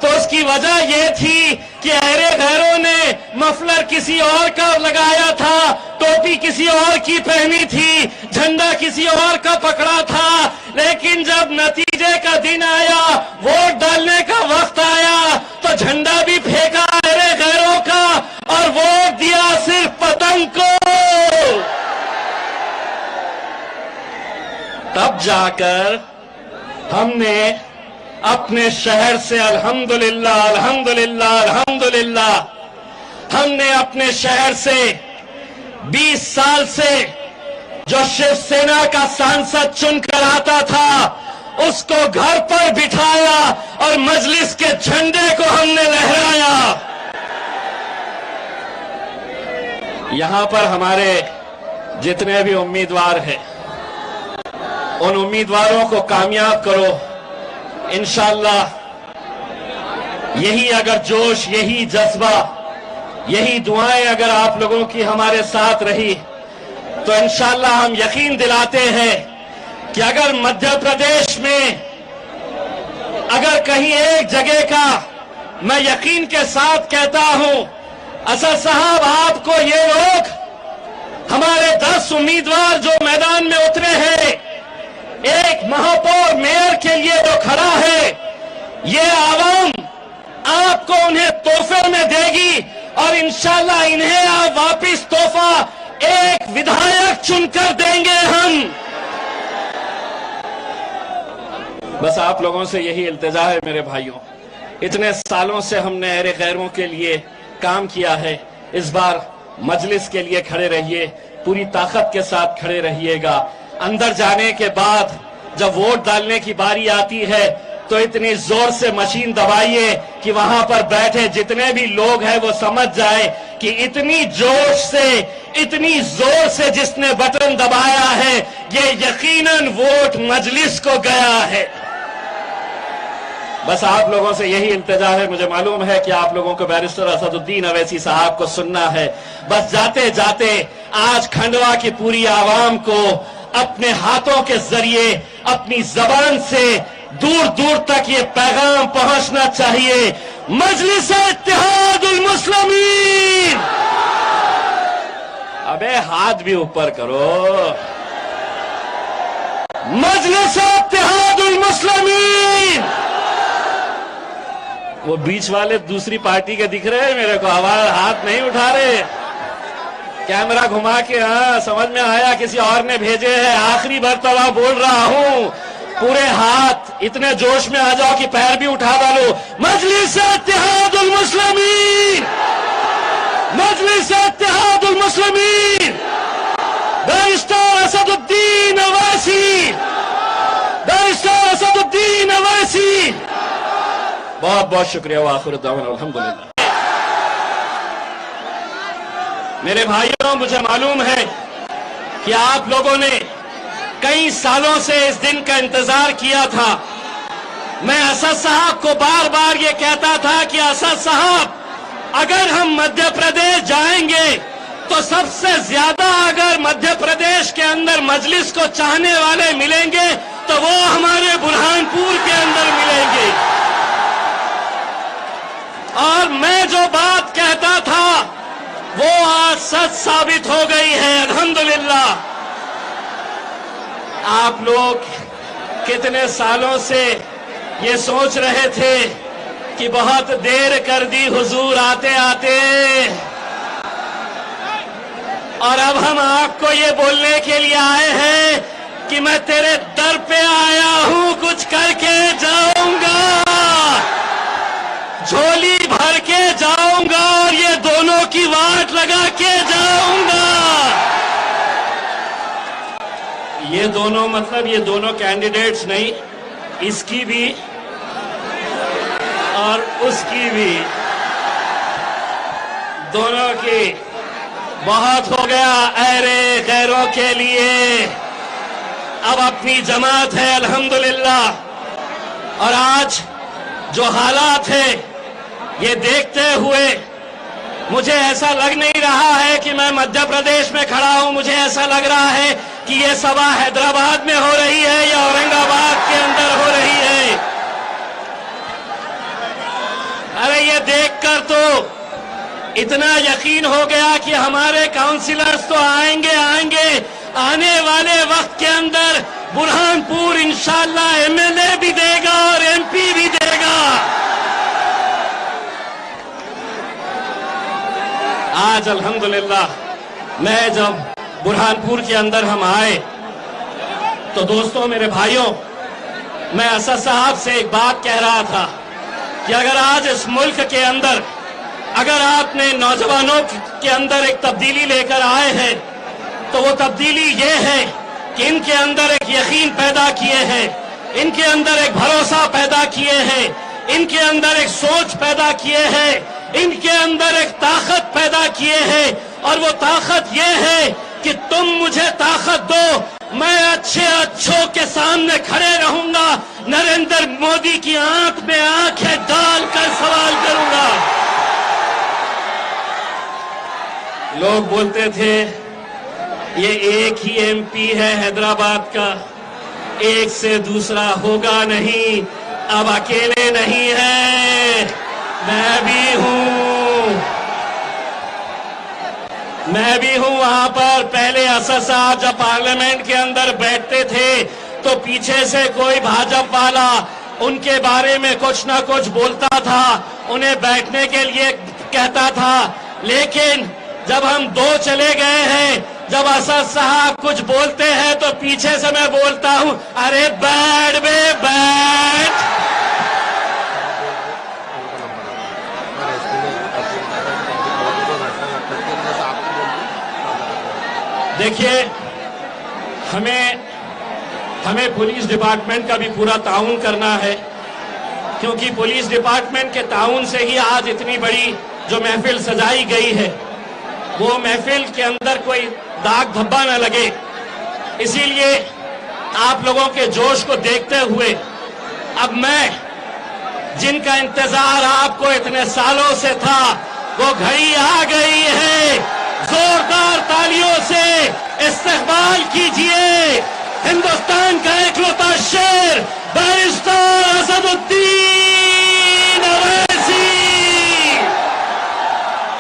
तो उसकी वजह यह थी कि अहरे गैरों ने मफलर किसी और का लगाया था, टोपी किसी और की पहनी थी, झंडा किसी और का पकड़ा था। लेकिन जब नतीजे का दिन आया, वोट डालने का वक्त आया, तो झंडा भी फेंका अहरे गैरों का और वोट दिया सिर्फ पतंग को। तब जाकर हमने अपने शहर से अल्हम्दुलिल्लाह अल्हम्दुलिल्लाह अल्हम्दुलिल्लाह हमने अपने शहर से 20 साल से जो शिवसेना का सांसद चुनकर आता था उसको घर पर बिठाया और मजलिस के झंडे को हमने लहराया। यहां पर हमारे जितने भी उम्मीदवार हैं, उन उम्मीदवारों को कामयाब करो। इंशाअल्लाह यही अगर जोश, यही जज्बा, यही दुआएं अगर आप लोगों की हमारे साथ रही तो इंशाअल्लाह हम यकीन दिलाते हैं कि अगर मध्य प्रदेश में अगर कहीं एक जगह का, मैं यकीन के साथ कहता हूं असद साहब, आपको ये लोग, हमारे 10 उम्मीदवार जो मैदान में उतरे हैं, एक महापौर मेयर के लिए जो खड़ा है, ये आवाम आपको उन्हें तोहफे में देगी और इंशाअल्लाह इन्हें आप वापिस तोहफा एक विधायक चुनकर देंगे हम। बस आप लोगों से यही इल्तिजा है मेरे भाइयों, इतने सालों से हमने अहरे गैरों के लिए काम किया है, इस बार मजलिस के लिए खड़े रहिए, पूरी ताकत के साथ खड़े रहिएगा। अंदर जाने के बाद जब वोट डालने की बारी आती है तो इतनी जोर से मशीन दबाइए कि वहां पर बैठे जितने भी लोग हैं वो समझ जाए कि इतनी जोश से, इतनी जोर से जिसने बटन दबाया है ये यकीनन वोट मजलिस को गया है। बस आप लोगों से यही इल्तिजा है। मुझे मालूम है कि आप लोगों को बैरिस्टर असदुद्दीन अवैसी साहब को सुनना है। बस जाते जाते आज खंडवा की पूरी आवाम को अपने हाथों के जरिए, अपनी जबान से दूर दूर तक ये पैगाम पहुंचना चाहिए, मजलिस इत्तेहादुल मुस्लिमीन। अबे हाथ भी ऊपर करो। मजलिस इत्तेहादुल मुस्लिमीन। वो बीच वाले दूसरी पार्टी के दिख रहे हैं मेरे को, आवाज हाथ नहीं उठा रहे। कैमरा घुमा के, हाँ समझ में आया किसी और ने भेजे हैं। आखिरी मर्तबा बोल रहा हूं, पूरे हाथ इतने जोश में आ जाओ कि पैर भी उठा डालो। मजलिस इत्तेहादुल मुस्लिमीन, मजलिस इत्तेहादुल मुस्लिमीन, बैरिस्टर असदुद्दीन अवैसी, बैरिस्टर असदुद्दीन अवैसी। बहुत बहुत शुक्रिया। वाखिर दावना अल्हम्दुलिल्लाह। मेरे भाइयों, मुझे मालूम है कि आप लोगों ने कई सालों से इस दिन का इंतजार किया था। मैं असद साहब को बार बार ये कहता था कि असद साहब, अगर हम मध्य प्रदेश जाएंगे तो सबसे ज्यादा अगर मध्य प्रदेश के अंदर मजलिस को चाहने वाले मिलेंगे तो वो हमारे बुरहानपुर के अंदर मिलेंगे। और मैं जो बात कहता था वो आज सच साबित हो गई है, अल्हम्दुलिल्लाह। आप लोग कितने सालों से ये सोच रहे थे कि बहुत देर कर दी हुजूर आते आते, और अब हम आपको ये बोलने के लिए आए हैं कि मैं तेरे दर पे आया हूं, कुछ करके जाऊंगा, झोली भर के जाऊंगा और ये दोनों की वाट लगा के जाऊंगा। ये दोनों मतलब ये दोनों कैंडिडेट्स नहीं, इसकी भी और उसकी भी, दोनों की। बहुत हो गया अहरे गैरों के लिए, अब अपनी जमात है अल्हम्दुलिल्लाह। और आज जो हालात है ये देखते हुए मुझे ऐसा लग नहीं रहा है कि मैं मध्य प्रदेश में खड़ा हूं। मुझे ऐसा लग रहा है कि ये सभा हैदराबाद में हो रही है या औरंगाबाद के अंदर हो रही है। मुझे ये देखकर तो इतना यकीन हो गया कि हमारे काउंसिलर्स तो आएंगे। आने वाले वक्त के अंदर बुरहानपुर इंशाअल्लाह एमएलए भी देगा और एमपी भी देगा। आज अल्हम्दुलिल्लाह मैं जब बुरहानपुर के अंदर हम आए तो दोस्तों, मेरे भाइयों, मैं असद साहब से एक बात कह रहा था कि अगर आज इस मुल्क के अंदर अगर आपने नौजवानों के अंदर एक तब्दीली लेकर आए हैं तो वो तब्दीली ये है कि इनके अंदर एक यकीन पैदा किए हैं, इनके अंदर एक भरोसा पैदा किए हैं, इनके अंदर एक सोच पैदा किए हैं, इनके अंदर एक ताकत पैदा किए हैं। और वो ताकत ये है कि तुम मुझे ताकत दो, मैं अच्छों के सामने खड़े रहूंगा, नरेंद्र मोदी की आंख में आंखें डालकर सवाल करूंगा। लोग बोलते थे ये एक ही एमपी है हैदराबाद का, एक से दूसरा होगा नहीं, अब अकेले नहीं है, मैं भी हूं वहां पर। पहले असद साहब जब पार्लियामेंट के अंदर बैठते थे तो पीछे से कोई भाजपा वाला उनके बारे में कुछ ना कुछ बोलता था, उन्हें बैठने के लिए कहता था। लेकिन जब हम दो चले गए हैं, जब असद साहब कुछ बोलते हैं तो पीछे से मैं बोलता हूं, अरे बैठ बे बैठ। देखिए, हमें पुलिस डिपार्टमेंट का भी पूरा ताउन करना है, क्योंकि पुलिस डिपार्टमेंट के ताउन से ही आज इतनी बड़ी जो महफिल सजाई गई है वो महफिल के अंदर कोई दाग धब्बा न लगे। इसीलिए आप लोगों के जोश को देखते हुए अब मैं जिनका इंतजार आपको इतने सालों से था वो घड़ी आ गई है। जोरदार तालियों से इस्तकबाल कीजिए हिंदुस्तान का इकलौता शेर बैरिस्टर असदुद्दीन